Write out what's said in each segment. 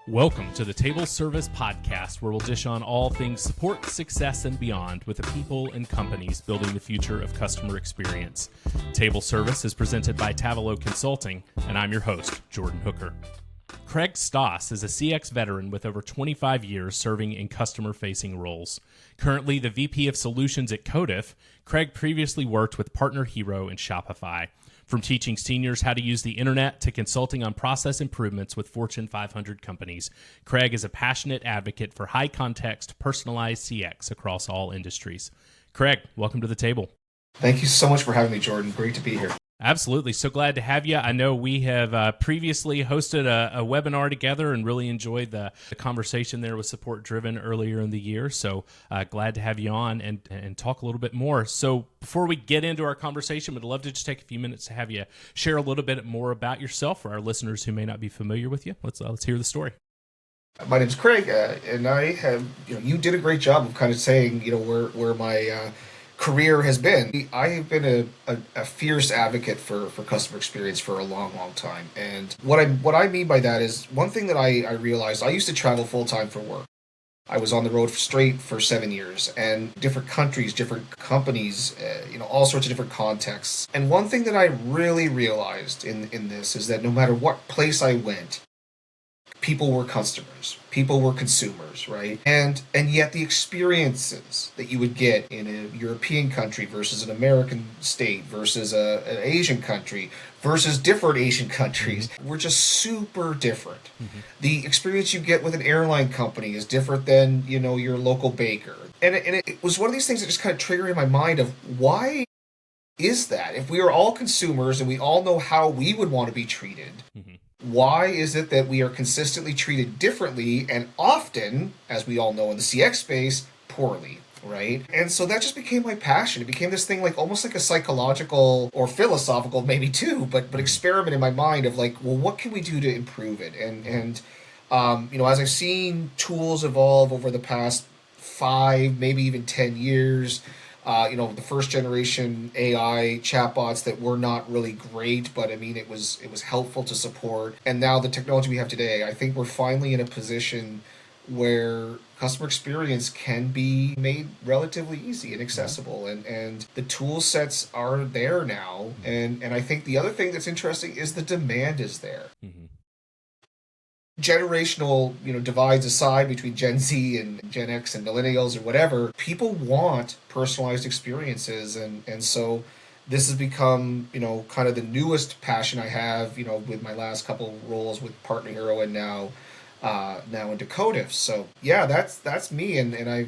Welcome to the Table Service Podcast, where we'll dish on all things support, success, and beyond with the people and companies building the future of customer experience. Table Service is presented by Tavilo Consulting, and I'm your host, Jordan Hooker. Craig Stoss is a CX veteran with over 25 years serving in customer-facing roles. Currently the VP of Solutions at Codif, Craig previously worked with Partner Hero and Shopify. From teaching seniors how to use the internet to consulting on process improvements with Fortune 500 companies, Craig is a passionate advocate for high-context, personalized CX across all industries. Craig, welcome to the table. Thank you so much for having me, Jordan. Great to be here. Absolutely. So glad to have you. I know we have previously hosted a webinar together and really enjoyed the conversation there with Support Driven earlier in the year. So glad to have you on and talk a little bit more. So before we get into our conversation, we'd love to just take a few minutes to have you share a little bit more about yourself for our listeners who may not be familiar with you. Let's hear the story. My name's Craig, and I have, you did a great job of kind of saying, where my career has been. I have been a fierce advocate for customer experience for a long time. And what I mean by that is one thing that I realized, I used to travel full time for work. I was on the road straight for 7 years, and different countries, different companies, all sorts of different contexts. And one thing that I really realized in this is that no matter what place I went, people were customers, people were consumers, right? And yet the experiences that you would get in a European country versus an American state versus an Asian country versus different Asian countries were just super different. Mm-hmm. The experience you get with an airline company is different than, your local baker. And it was one of these things that just kind of triggered in my mind of why is that? If we are all consumers and we all know how we would want to be treated, why is it that we are consistently treated differently and often, as we all know in the CX space, poorly, right? And so that just became my passion. It became this thing almost like a psychological or philosophical maybe too, but experiment in my mind of what can we do to improve it? And as I've seen tools evolve over the past 5, maybe even 10 years, the first generation AI chatbots that were not really great, but it was helpful to support. And now the technology we have today, I think we're finally in a position where customer experience can be made relatively easy and accessible. And the tool sets are there now. And I think the other thing that's interesting is the demand is there. Mm-hmm. Generational, divides aside between Gen Z and Gen X and millennials or whatever, people want personalized experiences. And so this has become, kind of the newest passion I have, with my last couple roles with Partner Hero and now into Codif. So yeah, that's me. And I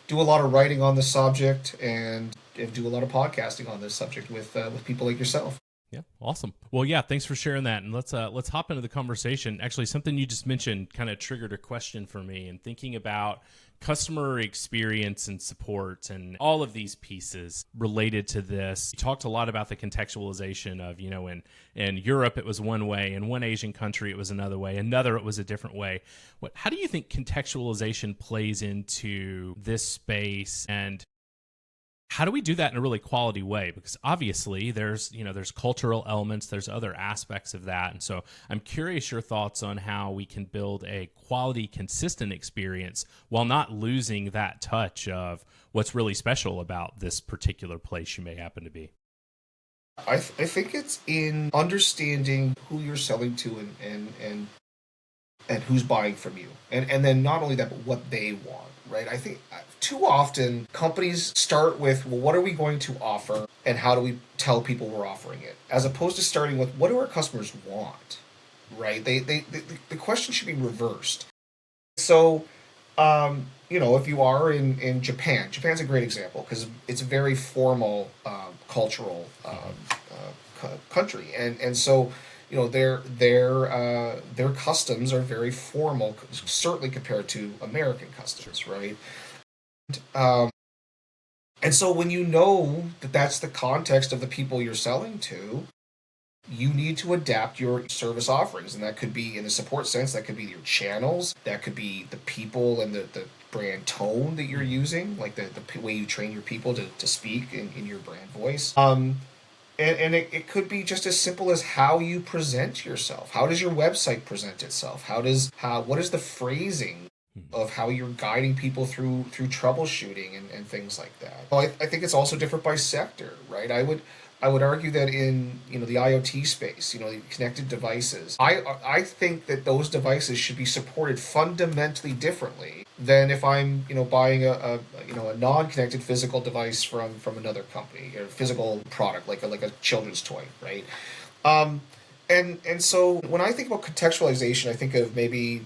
do a lot of writing on this subject and do a lot of podcasting on this subject with people like yourself. Yeah, awesome. Well, yeah, thanks for sharing that. And let's hop into the conversation. Actually, something you just mentioned kind of triggered a question for me, and thinking about customer experience and support and all of these pieces related to this. You talked a lot about the contextualization of, in Europe it was one way, in one Asian country it was another way, another it was a different way. How do you think contextualization plays into this space, and how do we do that in a really quality way? Because obviously there's cultural elements, there's other aspects of that. And so I'm curious your thoughts on how we can build a quality, consistent experience while not losing that touch of what's really special about this particular place you may happen to be. I think it's in understanding who you're selling to and who's buying from you. And then not only that, but what they want. Right? I think too often companies start with, well, what are we going to offer and how do we tell people we're offering it? As opposed to starting with, what do our customers want? Right? The question should be reversed. So, if you are in Japan's a great example because it's a very formal cultural country. And so, their customs are very formal, certainly compared to American customs, right? And so when you know that that's the context of the people you're selling to, you need to adapt your service offerings. And that could be in a support sense, that could be your channels, that could be the people and the brand tone that you're using, like the way you train your people to speak in your brand voice. And it could be just as simple as how you present yourself. How does your website present itself? What is the phrasing Mhm. of how you're guiding people through troubleshooting and things like that. Well, I think it's also different by sector, right? I would argue that in the IoT space, the connected devices, I think that those devices should be supported fundamentally differently than if I'm buying a non-connected physical device from another company, a physical product like a children's toy, right? Um, and so when I think about contextualization, I think of maybe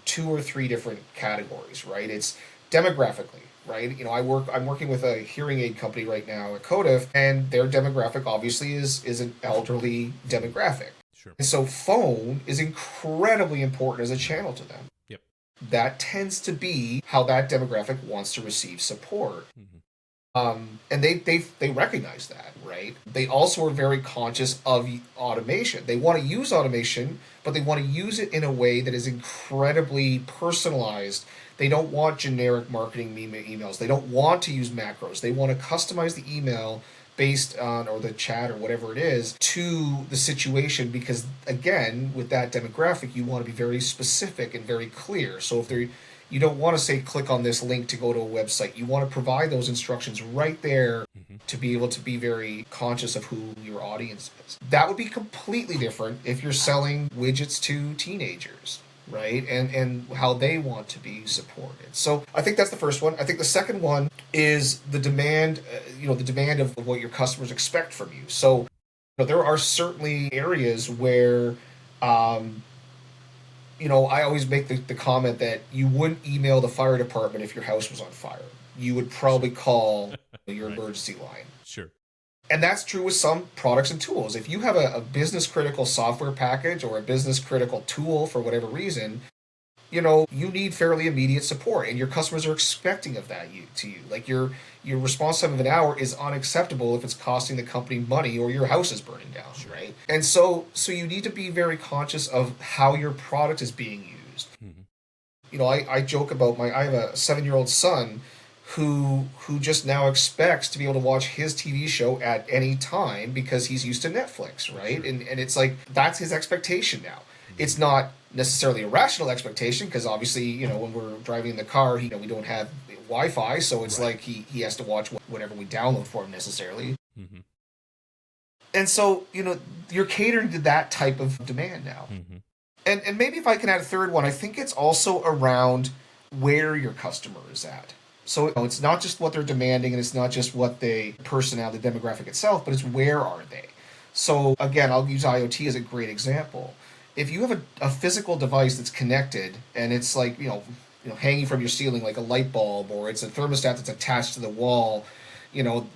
two or three different categories, right? It's demographically, right? I'm working with a hearing aid company right now at Codif, and their demographic obviously is an elderly demographic, Sure. and so phone is incredibly important as a channel to them. Yep. That tends to be how that demographic wants to receive support. Mhm. And they recognize that, right? They also are very conscious of automation. They want to use automation, but they want to use it in a way that is incredibly personalized. They don't want generic marketing emails. They don't want to use macros. They want to customize the email based on, or the chat or whatever it is, to the situation, because again, with that demographic, you want to be very specific and very clear. So if they're you don't want to say click on this link to go to a website. You want to provide those instructions right there Mhm. to be able to be very conscious of who your audience is. That would be completely different if you're selling widgets to teenagers, right? And how they want to be supported. So I think that's the first one. I think the second one is the demand, the demand of what your customers expect from you. So there are certainly areas where um, I always make the comment that you wouldn't email the fire department if your house was on fire. You would probably call your Right. emergency line. Sure. And that's true with some products and tools. If you have a business critical software package or a business critical tool for whatever reason, you need fairly immediate support, and your customers are expecting of that to you. Like your response time of an hour is unacceptable if it's costing the company money or your house is burning down, Sure. right? And so you need to be very conscious of how your product is being used. Mhm. I joke about I have a 7-year-old son who just now expects to be able to watch his TV show at any time because he's used to Netflix, right? Sure. And it's like that's his expectation now. It's Mhm. not necessarily a rational expectation because obviously, when we're driving in the car, we don't have Wi-Fi, so it's Right. like he has to watch whatever we download for him necessarily. Mhm. And so, you're catering to that type of demand now. Mhm. And maybe if I can add a third one, I think it's also around where your customer is at. So it's not just what they're demanding, and it's not just what they personality, the demographic itself, but it's where are they. So again, I'll use IoT as a great example. If you have a physical device that's connected and it's like hanging from your ceiling like a light bulb, or it's a thermostat that's attached to the wall,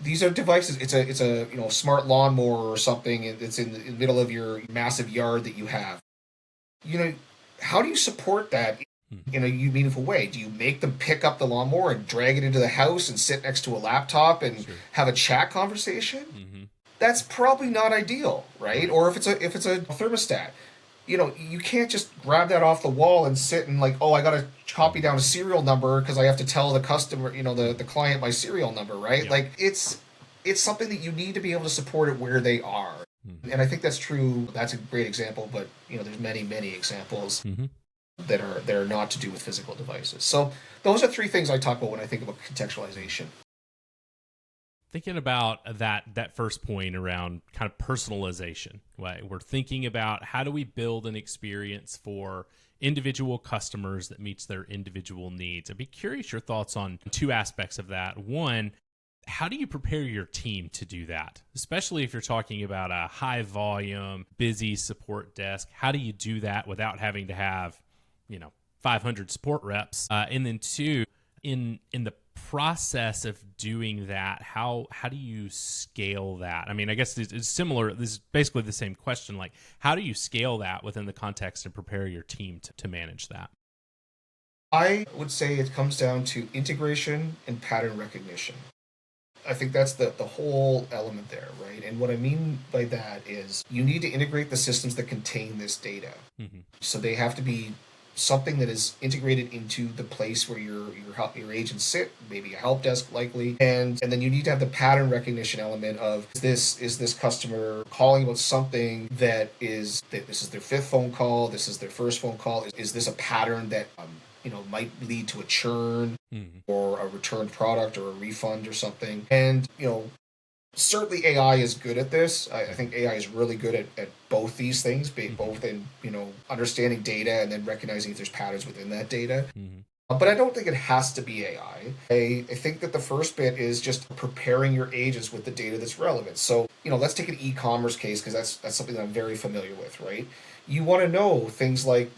these are devices. It's a smart lawnmower or something. It's in the middle of your massive yard that you have. you know, how do you support that Mhm. in a meaningful way? Do you make them pick up the lawnmower and drag it into the house and sit next to a laptop and Sure. have a chat conversation? Mhm. That's probably not ideal, right? Right. Or if it's a thermostat, you can't just grab that off the wall and sit and like, oh, I got to copy down a serial number because I have to tell the customer, the client my serial number, right? Yeah. Like it's something that you need to be able to support it where they are. Mhm. And I think that's true. That's a great example, but there's many, many examples Mhm. that are not to do with physical devices. So those are three things I talk about when I think about contextualization. Thinking about that first point around kind of personalization, right? We're thinking about how do we build an experience for individual customers that meets their individual needs. I'd be curious your thoughts on two aspects of that. One, how do you prepare your team to do that? Especially if you're talking about a high volume, busy support desk. How do you do that without having to have, you know, 500 support reps? And then two, in the process of doing that, how do you scale that? I mean, I guess it's similar. This is basically the same question. Like, how do you scale that within the context and prepare your team to manage that? I would say it comes down to integration and pattern recognition. I think that's the whole element there, right? And what I mean by that is you need to integrate the systems that contain this data. Hmm. So they have to be something that is integrated into the place where your agents sit, maybe a help desk likely, and then you need to have the pattern recognition element of is this customer calling about something that this is their fifth phone call, this is their first phone call, is this a pattern that might lead to a churn Hmm. or a returned product or a refund or something. And certainly AI is good at this. I think AI is really good at both these things, Hmm. both in understanding data and then recognizing if there's patterns within that data. Hmm. But I don't think it has to be AI. I think that the first bit is just preparing your agents with the data that's relevant. So, let's take an e-commerce case because that's something that I'm very familiar with, right? You want to know things like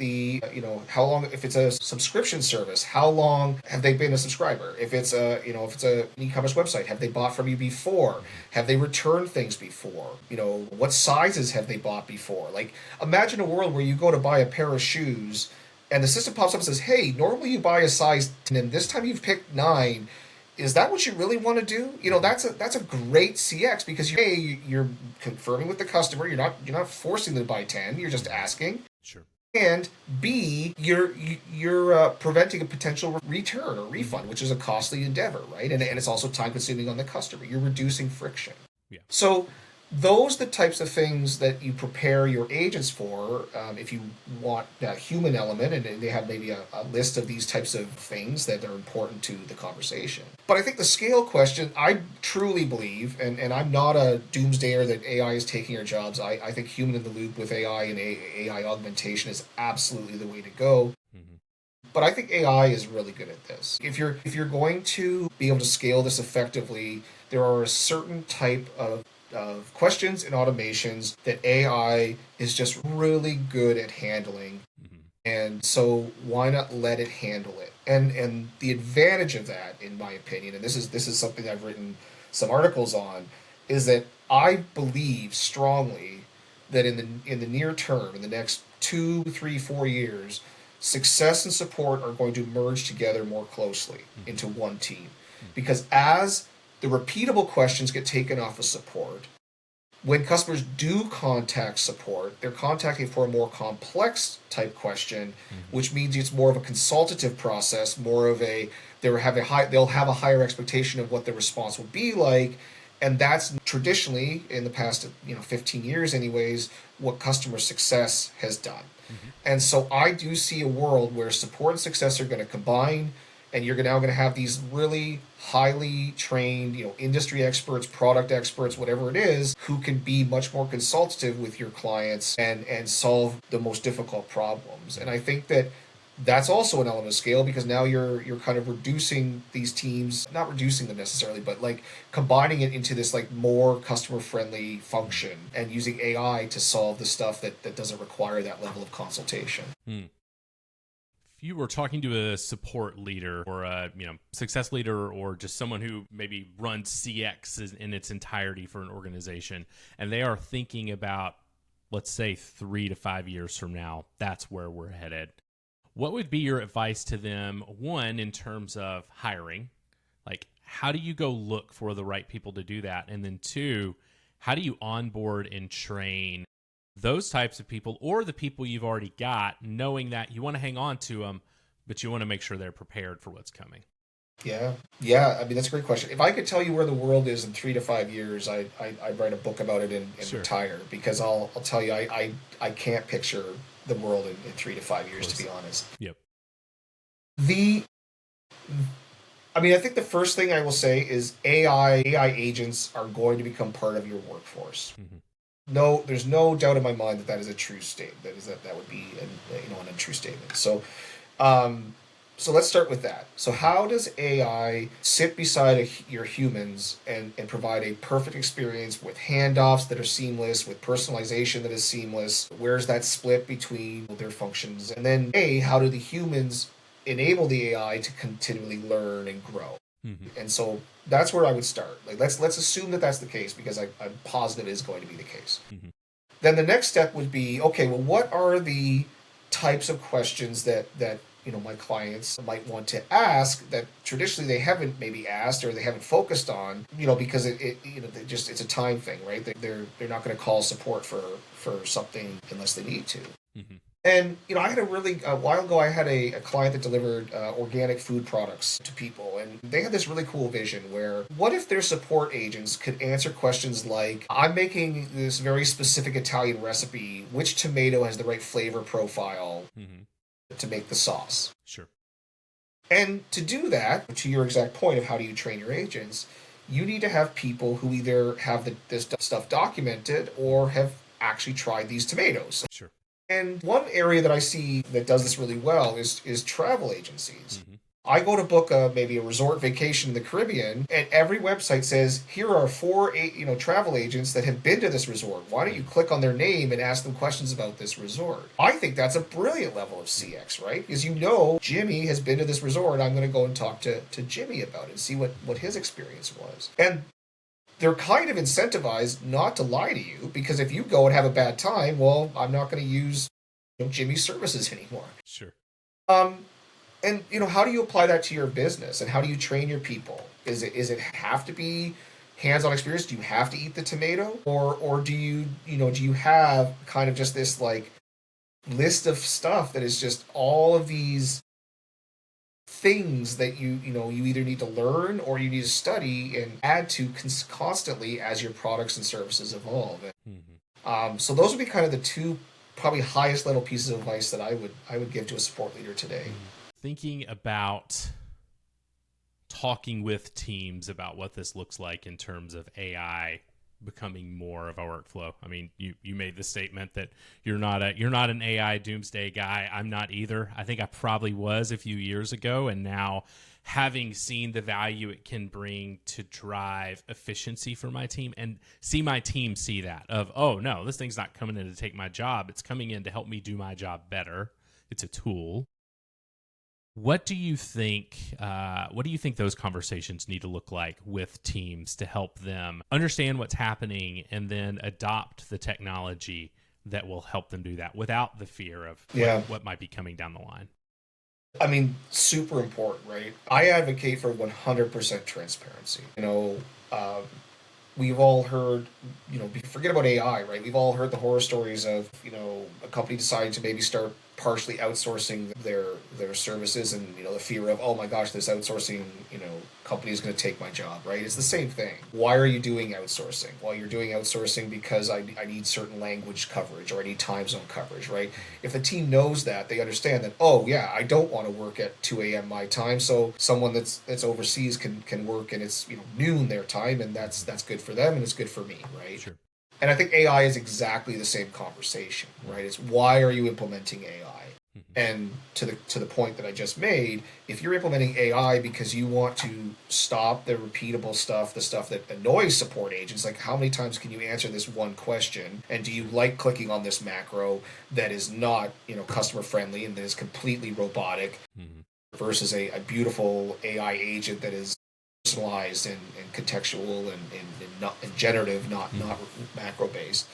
how long, if it's a subscription service, how long have they been a subscriber? If it's an e-commerce website, have they bought from you before? Have they returned things before? What sizes have they bought before? Like, imagine a world where you go to buy a pair of shoes and the system pops up and says, "Hey, normally you buy a size 10, and this time you've picked 9. Is that what you really want to do?" Hmm. That's a great CX because you're confirming with the customer. You're not forcing them to buy 10. You're just Hmm. asking. Sure. And B, you're preventing a potential return or Hmm. refund, which is a costly endeavor, right? And Sure. it's also time consuming on the customer. You're reducing friction. Yeah. So those are the types of things that you prepare your agents for. If you want that human element, and they have maybe a list of these types of things that are important to the conversation. But I think the scale question, I truly believe, and I'm not a doomsdayer that AI is taking our jobs. I think human in the loop with AI and AI augmentation is absolutely the way to go. Hmm. But I think AI is really good at this. If you're going to be able to scale this effectively, there are a certain type of questions and automations that AI is just really good at handling. Hmm. And so why not let it handle it? And the advantage of that, in my opinion, and this is something I've written some articles on, is that I believe strongly that in the near term, in the next 2, 3, 4 years, success and support are going to merge together more closely Hmm. into one team. Hmm. Because as the repeatable questions get taken off of support, when customers do contact support, they're contacting for a more complex type question, Hmm. which means it's more of a consultative process, more of a they'll have a higher expectation of what the response will be like, and that's traditionally in the past 15 years anyways what customer success has done. Hmm. And so I do see a world where support and success are going to combine, and you're now going to have these really highly trained, industry experts, product experts, whatever it is, who can be much more consultative with your clients and solve the most difficult problems. And I think that that's also an element of scale because now you're kind of reducing these teams, not reducing them necessarily, but like combining it into this like more customer friendly function and using AI to solve the stuff that doesn't require that level of consultation. Hmm. If you were talking to a support leader or a success leader or just someone who maybe runs CX in its entirety for an organization, and they are thinking about, let's say, 3 to 5 years from now, that's where we're headed. What would be your advice to them? One, in terms of hiring, like how do you go look for the right people to do that? And then two, how do you onboard and train those types of people or the people you've already got, knowing that you want to hang on to them, but you want to make sure they're prepared for what's coming? Yeah, yeah. I mean, that's a great question. If I could tell you where the world is in 3 to 5 years, I'd write a book about it and Sure. retire because I'll tell you, I can't picture the world in 3 to 5 years, Of to course. be honest. Yep. The I mean, I think the first thing I will say is AI agents are going to become part of your workforce. Hmm. No, there's no doubt in my mind that that is a true statement. That would be an untrue statement. Um, so let's start with that. So how does AI sit beside your humans and provide a perfect experience with handoffs that are seamless, with personalization that is seamless? Where's that split between their functions? And then how do the humans enable the AI to continually learn and grow? Hmm. And so that's where I would start. Like let's assume that that's the case because I'm positive it is going to be the case. Hmm. Then the next step would be, okay, well, what are the types of questions that my clients might want to ask that traditionally they haven't maybe asked or they haven't focused on, because it's a time thing, right? They're not going to call support for something unless they need to. Hmm. And I had a while ago. I had a client that delivered organic food products to people, and they had this really cool vision where, what if their support agents could answer questions like, "I'm making this very specific Italian recipe. Which tomato has the right flavor profile Mm-hmm. to make the sauce?" Sure. And to do that, to your exact point of how do you train your agents, you need to have people who either have this stuff documented or have actually tried these tomatoes. Sure. And one area that I see that does this really well is travel agencies. Mm-hmm. I go to book maybe a resort vacation in the Caribbean, and every website says, "Here are four travel agents that have been to this resort. Why don't you click on their name and ask them questions about this resort?" I think that's a brilliant level of CX, right? Because Jimmy has been to this resort. I'm going to go and talk to Jimmy about it and see what his experience was. And they're kind of incentivized not to lie to you, because if you go and have a bad time, well, I'm not going to use Jimmy's services anymore. Sure. Um, and how do you apply that to your business, and how do you train your people? Is it have to be hands-on experience? Do you have to eat the tomato, or do you have kind of just this like list of stuff that is just all of these things that you either need to learn or you need to study and add to constantly as your products and services evolve. Mm-hmm. So those would be kind of the two probably highest level pieces of advice that I would give to a support leader today. Thinking about talking with teams about what this looks like in terms of AI becoming more of our workflow. I mean, you made the statement that you're not an AI doomsday guy. I'm not either. I think I probably was a few years ago, and now, having seen the value it can bring to drive efficiency for my team, and see my team see that of, oh no, this thing's not coming in to take my job. It's coming in to help me do my job better. It's a tool. What do you think? What do you think those conversations need to look like with teams to help them understand what's happening and then adopt the technology that will help them do that without the fear of what might be coming down the line? I mean, super important, right? I advocate for 100% transparency. Uh, we've all heard, forget about AI, right? We've all heard the horror stories of, a company deciding to maybe start partially outsourcing their services, and the fear of, oh my gosh, this outsourcing company is going to take my job, right? It's the same thing. Why are you doing outsourcing? Well, you're doing outsourcing because I need certain language coverage, or I need time zone coverage, right? If the team knows that, they understand that, oh yeah, I don't want to work at 2 a.m. my time, so someone that's overseas can work, and it's noon their time, and that's good for them and it's good for me, right? Sure. And I think AI is exactly the same conversation, right? It's, why are you implementing AI? Mm-hmm. And to the point that I just made, if you're implementing AI because you want to stop the repeatable stuff, the stuff that annoys support agents, like how many times can you answer this one question, and do you like clicking on this macro that is not customer friendly and that is completely robotic, Mm-hmm. versus a beautiful AI agent that is personalized and contextual and generative, not macro based.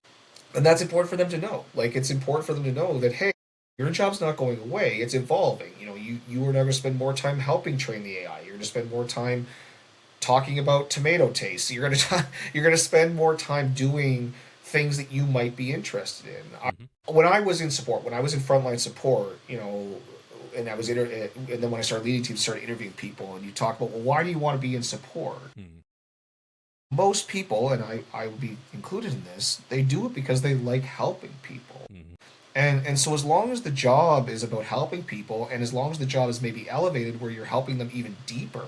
And that's important for them to know. Like, it's important for them to know that, hey, your job's not going away, it's evolving. You are going to spend more time helping train the AI. You're going to spend more time talking about tomato taste. You're going to spend more time doing things that you might be interested in. Mm-hmm. When I was in support, when I was in frontline support, and I was and then when I started leading teams, started interviewing people, and you talk about, well, why do you want to be in support? Mm-hmm. Most people, and I would be included in this, they do it because they like helping people. Mm-hmm. And so as long as the job is about helping people, and as long as the job is maybe elevated where you're helping them even deeper,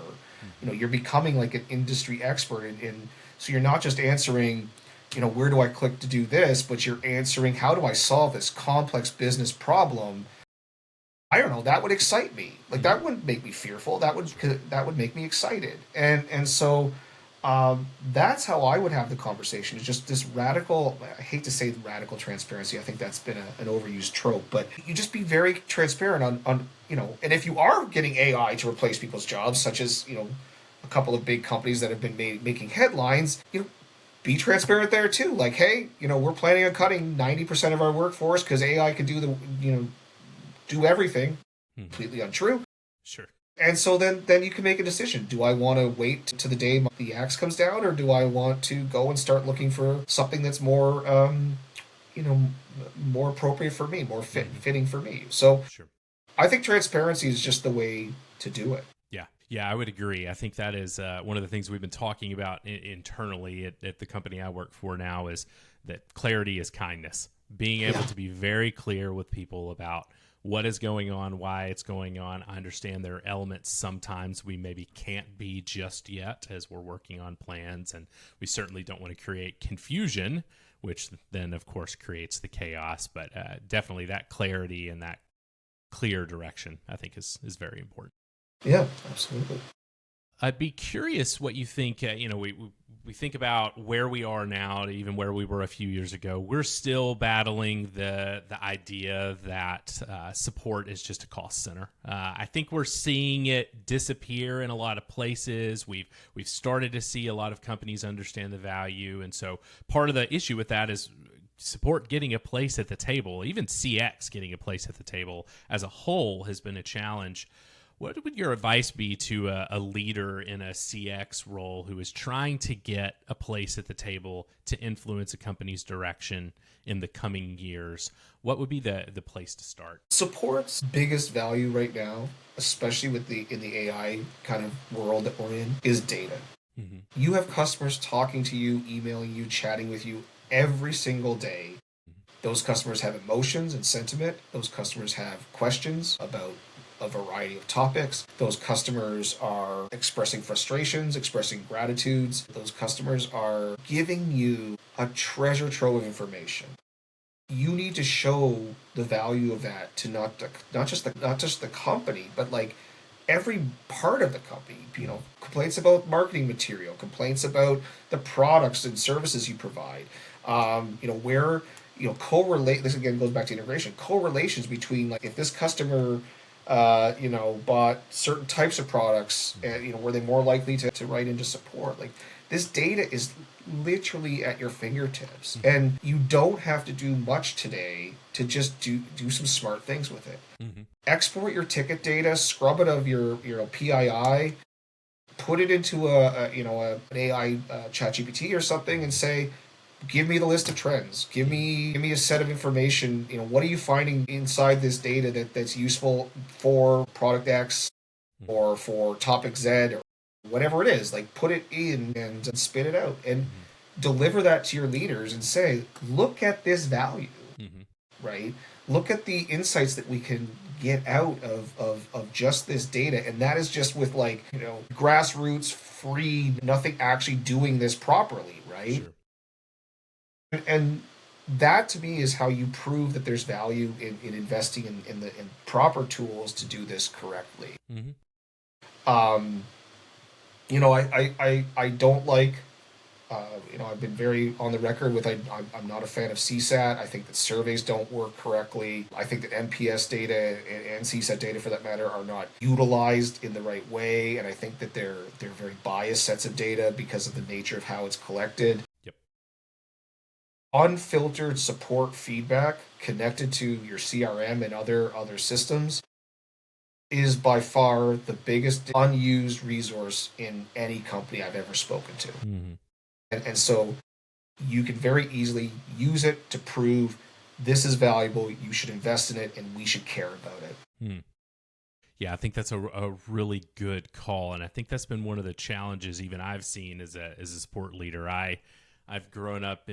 Mm-hmm. you're becoming like an industry expert, and so you're not just answering, where do I click to do this, but you're answering, how do I solve this complex business problem? I don't know, that would excite me. Like, that wouldn't make me fearful. That would make me excited. And so that's how I would have the conversation. It's just this radical, I hate to say radical transparency. I think that's been an overused trope, but you just be very transparent on and if you are getting AI to replace people's jobs, such as, a couple of big companies that have been making headlines, be transparent there too. Like, hey, we're planning on cutting 90% of our workforce because AI can do everything. Mm-hmm. Completely untrue. Sure. And so then you can make a decision. Do I want to wait to the day the axe comes down, or do I want to go and start looking for something that's more more appropriate for me, more Hmm. fitting for me. So Sure. I think transparency is just the way to do it. Yeah. Yeah, I would agree. I think that is one of the things we've been talking about internally at the company I work for now is that clarity is kindness. Being able Yeah. to be very clear with people about what is going on, why it's going on. I understand there are elements sometimes we maybe can't be just yet as we're working on plans, and we certainly don't want to create confusion, which then, of course, creates the chaos. But definitely that clarity and that clear direction, I think, is very important. Yeah, absolutely. I'd be curious what you think. We think about where we are now to even where we were a few years ago. We're still battling the idea that support is just a cost center. I think we're seeing it disappear in a lot of places. We've started to see a lot of companies understand the value, and so part of the issue with that is support getting a place at the table. Even CX getting a place at the table as a whole has been a challenge. What would your advice be to a leader in a CX role who is trying to get a place at the table to influence a company's direction in the coming years? What would be the place to start? Support's biggest value right now, especially with the in the AI kind of world that we're in, is data. Hmm. You have customers talking to you, emailing you, chatting with you every single day. Those customers have emotions and sentiment. Those customers have questions about a variety of topics. Those customers are expressing frustrations, expressing gratitudes. Those customers are giving you a treasure trove of information. You need to show the value of that to not just the company, but like every part of the company. You know, complaints about marketing material, complaints about the products and services you provide. Where correlate. This again goes back to integration. Correlations between, like, if this customer bought certain types of products, and were they more likely to write into support? Like, this data is literally at your fingertips, and you don't have to do much today to just do some smart things with it. Hmm. Export your ticket data, scrub it of your PII, put it into an AI chat GPT or something, and say, give me the list of trends. Give me a set of information. What are you finding inside this data that's useful for product X or for topic Z or whatever it is? Like, put it in and spit it out and Hmm. deliver that to your leaders and say, look at this value, Hmm. right? Look at the insights that we can get out of just this data. And that is just with, like, grassroots, free, nothing actually doing this properly, right? Sure. And that to me is how you prove that there's value in investing in proper tools to do this correctly. Hmm. Um, I don't like, I've been very on the record with, I'm not a fan of CSAT. I think that surveys don't work correctly. I think that NPS data and CSAT data, for that matter, are not utilized in the right way, and I think that they're very biased sets of data because of the nature of how it's collected. Yep. Unfiltered support feedback connected to your CRM and other systems is by far the biggest unused resource in any company I've ever spoken to. Hmm. And so you can very easily use it to prove this is valuable, you should invest in it, and we should care about it. Hmm. Yeah, I think that's a really good call, and I think that's been one of the challenges even I've seen as a support leader. I've grown up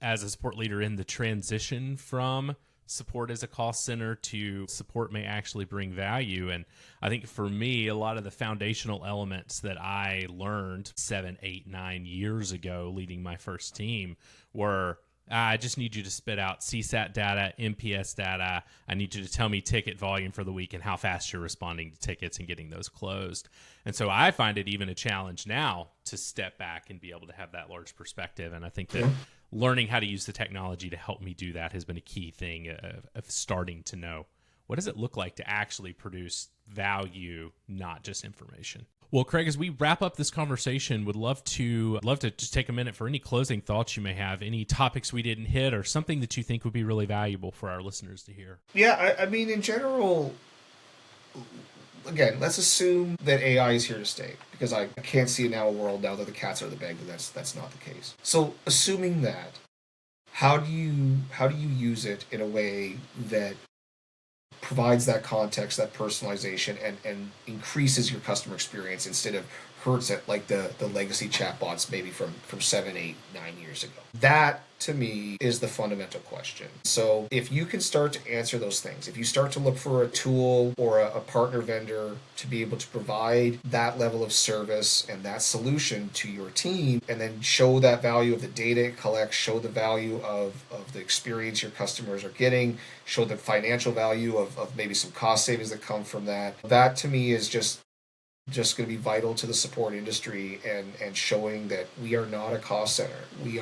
as a support leader in the transition from support as a cost center to support may actually bring value. And I think for me, a lot of the foundational elements that I learned 7, 8, 9 years ago leading my first team were, I just need you to spit out CSAT data, NPS data. I need you to tell me ticket volume for the week and how fast you're responding to tickets and getting those closed. And so I find it even a challenge now to step back and be able to have that large perspective. And I think that Yeah. learning how to use the technology to help me do that has been a key thing of starting to know what does it look like to actually produce value, not just information. Well, Craig, as we wrap up this conversation, would love to just take a minute for any closing thoughts you may have, any topics we didn't hit, or something that you think would be really valuable for our listeners to hear. Yeah, I mean, in general, again, let's assume that AI is here to stay, because I can't see now a world now that the cat's out of the bag that that's not the case. So, assuming that, how do you use it in a way that provides that context, that personalization, and increases your customer experience instead of hurts it like the legacy chatbots maybe from 7, 8, 9 years ago. That to me is the fundamental question. So if you can start to answer those things, if you start to look for a tool or a partner vendor to be able to provide that level of service and that solution to your team, and then show that value of the data it collects, show the value of the experience your customers are getting, show the financial value of maybe some cost savings that come from that. That to me is just going to be vital to the support industry, and showing that we are not a cost center. We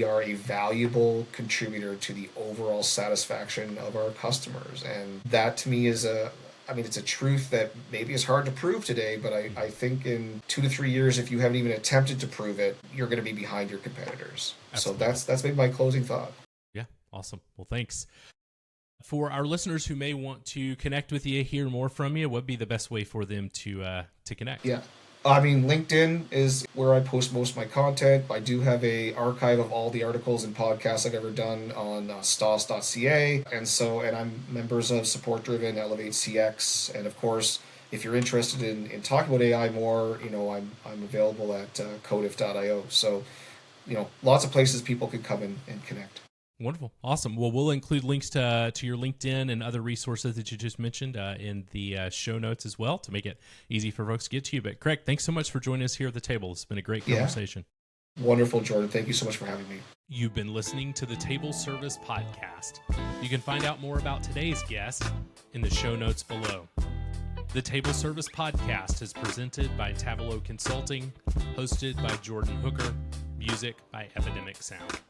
are a valuable contributor to the overall satisfaction of our customers. And that to me is it's a truth that maybe is hard to prove today, but I think in 2 to 3 years, if you haven't even attempted to prove it, you're going to be behind your competitors. Absolutely. So that's maybe my closing thought. Yeah, awesome. Well, thanks. For our listeners who may want to connect with you, hear more from you, what would be the best way for them to connect? Yeah. LinkedIn is where I post most of my content. I do have a archive of all the articles and podcasts I've ever done on stoss.ca. And I'm members of Support Driven, Elevate CX. And of course, if you're interested in talking about AI more, I'm available at codif.io. So, lots of places people could come and connect. Wonderful. Awesome. Well, we'll include links to your LinkedIn and other resources that you just mentioned in the show notes as well, to make it easy for folks to get to you. But Craig, thanks so much for joining us here at the table. It's been a great conversation. Yeah. Wonderful, Jordan. Thank you so much for having me. You've been listening to the Table Service Podcast. You can find out more about today's guest in the show notes below. The Table Service Podcast is presented by Tableau Consulting, hosted by Jordan Hooker, music by Epidemic Sound.